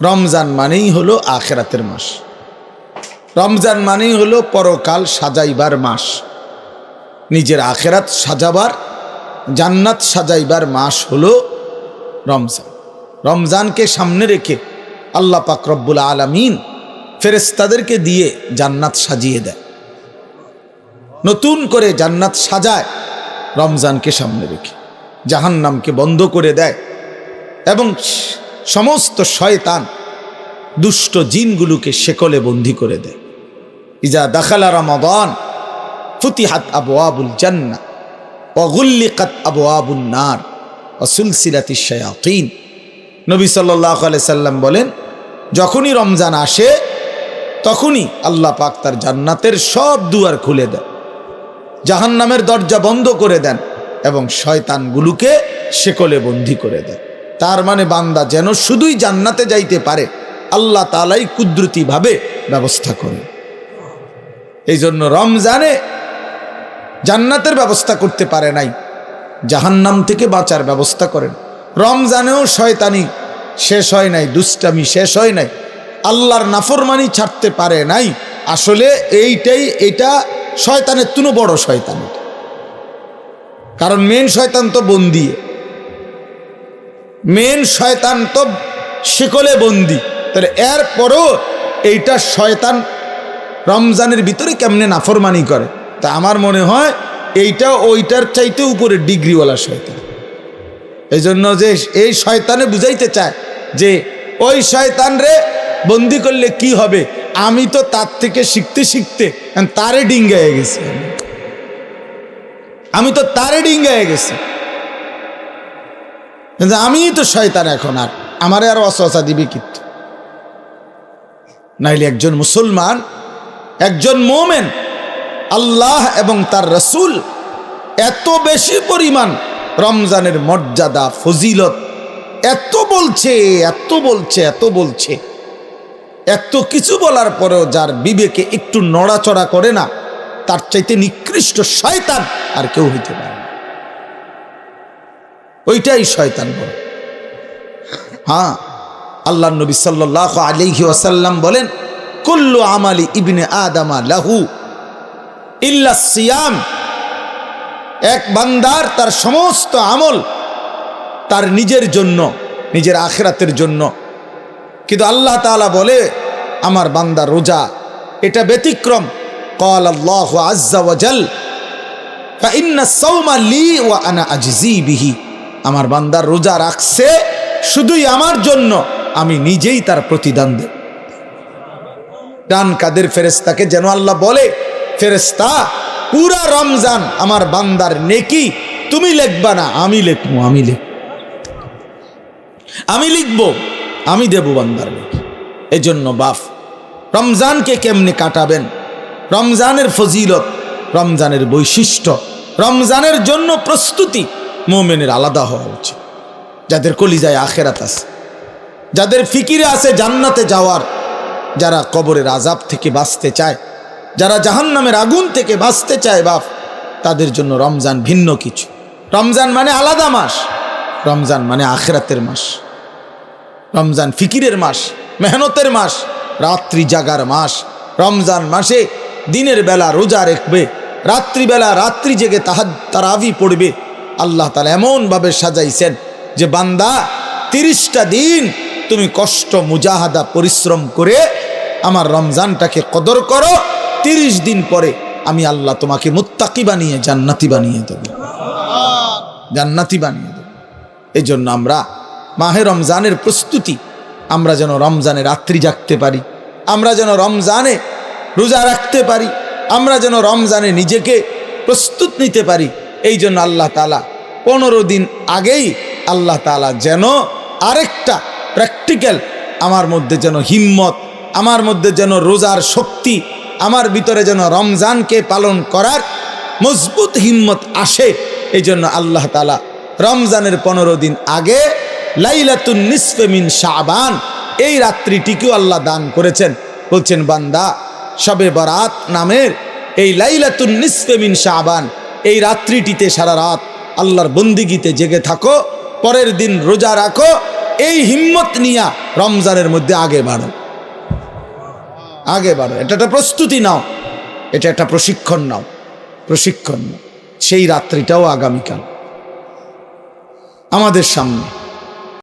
রমজান মানেই হলো আখিরাতের মাস, রমজান মানেই হলো পরকাল সাজাইবার মাস, নিজের আখিরাত সাজাবার, জান্নাত সাজাইবার মাস হলো রমজান। রমজানকে সামনে রেখে আল্লাহ পাক রব্বুল আলামিন ফেরেশতাদেরকে দিয়ে জান্নাত সাজিয়ে দেয়, নতুন করে জান্নাত সাজায় রমজানকে সামনে রেখে, জাহান্নামকে বন্ধ করে দেয় এবং সমস্ত শয়তান দুষ্ট জিনগুলোকে শেকলে বন্দী করে দেয়। ইজা দাখালা রমাদান ফুতিহাত আবওয়াবুল জান্নাহ ওয়া গুল্লিকাত আবওয়াবুন নার ওয়া সুলসিলাতিশ শায়াতিন। নবী সাল্লাল্লাহু আলাইহি সাল্লাম বলেন, যখনই রমজান আসে তখনই আল্লাহ পাক তার জান্নাতের সব দুয়ার খুলে দেন, জাহান্নামের দরজা বন্ধ করে দেন এবং শয়তানগুলোকে শেকলে বন্দী করে দেন। তার মানে বান্দা যেন শুধুই জান্নাতে যাইতে পারে আল্লাহ তাআলাই কুদরতিভাবে ব্যবস্থা করেন। এই জন্য রমজানে জান্নাতের ব্যবস্থা করতে পারে নাই, জাহান্নাম থেকে বাঁচার ব্যবস্থা করেন। রমজানেও শয়তানি শেষ হয় নাই, দুষ্টামি শেষ হয় নাই, আল্লাহর নাফরমানি ছাড়তে পারে নাই। আসলে এটা শয়তানের তুনো বড় শয়তান, কারণ মেন শয়তান তো বন্দী, মেন শয়তান তো শিকলে বন্দী। তাহলে এরপরও এইটা শয়তান রমজানের ভিতরে কেমনে নাফরমানি করে, তা আমার মনে হয় এইটা ওইটার চাইতে উপরে ডিগ্রিওয়ালা শয়তান। এই জন্য যে এই শয়তানে বুঝাইতে চায় যে ওই শয়তান রে বন্দি করলে কি হবে, আমি তো তার থেকে শিখতে শিখতে তারে ডিঙ্গায় গেছি, আমি তো তারে ডিঙ্গায় গেছি, আমি তো শয়তান, এখন আর আমারে আর অসহসা দিবে কিন্তু। নাইলে একজন মুসলমান, একজন মোমেন আল্লাহ এবং তার রসুল এত বেশি পরিমাণ রমজানের মর্যাদা ফজিলত এত বলছে, এত বলছে, এত বলছে, এত কিছু বলার পরেও যার বিবেকে একটু নড়াচড়া করে না, তার চাইতে নিকৃষ্ট শয়তান আর কেউ হইতে পারে না। ওইটাই শয়তান বলে। হ্যাঁ, আল্লাহ নবী সাল্লাল্লাহু আলাইহি ওয়াসাল্লাম বলেন, কুল্লু আমালি ইবনে আদামা লাহু ইল্লা সিয়াম। এক বান্দার তার সমস্ত আমল তার নিজের জন্য, নিজের আখিরাতের জন্য, কিন্তু আল্লাহ তাআলা বলে আমার বান্দা রোজা এটা ব্যতিক্রম। ক্বাল আল্লাহু আযজা ওয়া জাল ফাইন্না সাওমা লি ওয়া আনা আজজি বিহি। আমার বান্দা রোজা রাখছে শুধুই আমার জন্য, আমি নিজেই তার প্রতিদান দেব। ডান কাদের ফেরেশতাকে যেন আল্লাহ বলে, ফেরেশতা পুরা রমজান আমার বান্দার নেকি তুমি লিখবা না, আমি লিখবো, আমি লিখবো, আমি দেব বান্দার নেকি। এই জন্য বাপ রমজানকে কেমনে কাটাবেন, রমজানের ফজিলত, রমজানের বৈশিষ্ট্য, রমজানের জন্য প্রস্তুতি মুমিনের আলাদা হওয়া উচিত। যাদের কলিজায় আখিরাত আছে, যাদের ফিকিরে আছে জান্নাতে যাওয়ার, যারা কবরের আযাব থেকে বাঁচতে চায়, যারা জাহান্নামের আগুন থেকে বাঁচতে চায় বাপ, তাদের জন্য রমজান ভিন্ন কিছু। রমজান মানে আলাদা মাস, রমজান মানে আখিরাতের মাস, রমজান ফিকিরের মাস, মেহনতের মাস, রাত্রি জাগার মাস। রমজান মাসে দিনের বেলা রোজা রাখবে, রাত্রিবেলা রাত্রি জেগে তারাবি পড়বে। আল্লাহ তাআলা এমনভাবে সাজাইছেন যে বান্দা 30টা দিন তুমি কষ্ট মুজাহাদা পরিশ্রম করে আমার রমজানটাকে কদর করো, 30 দিন পরে আমি আল্লাহ তোমাকে মুত্তাকি বানিয়ে জান্নাতি বানিয়ে দেব, জান্নাতি বানিয়ে দেব। এই জন্য আমরা মাহে রমজানের প্রস্তুতি, আমরা যেন রমজানে রাত্রি জাগতে পারি, আমরা যেন রমজানে রোজা রাখতে পারি, আমরা যেন রমজানে নিজেকে প্রস্তুত নিতে পারি। এই জন্য আল্লাহ তাআলা 15 দিন আগেই আল্লাহ তাআলা যেন আরেকটা প্র্যাকটিক্যাল আমার মধ্যে যেন হিম্মত, আমার মধ্যে যেন রোজার শক্তি, আমার ভিতরে যেন রমজানকে পালন করার মজবুত হিম্মত আসে। এই জন্য আল্লাহ তাআলা রমজানের 15 দিন আগে লাইলাতুন নিসফে মিন শাবান এই রাত্রিটিকেও আল্লাহ দান করেছেন। বলছেন বান্দা শবে বরাত নামের এই লাইলাতুন নিসফে মিন শাবান এই রাত্রিটিতে সারা রাত আল্লাহর বন্দিগিতে জেগে থাকো, পরের দিন রোজা রাখো, এই হিম্মত নিয়া রমজানের মধ্যে আগে বাড়ো, আগে বাড়ো। এটা একটা প্রস্তুতি নাও, এটা একটা প্রশিক্ষণ নাও, প্রশিক্ষণ নাও। সেই রাত্রিটাও আগামীকাল আমাদের সামনে।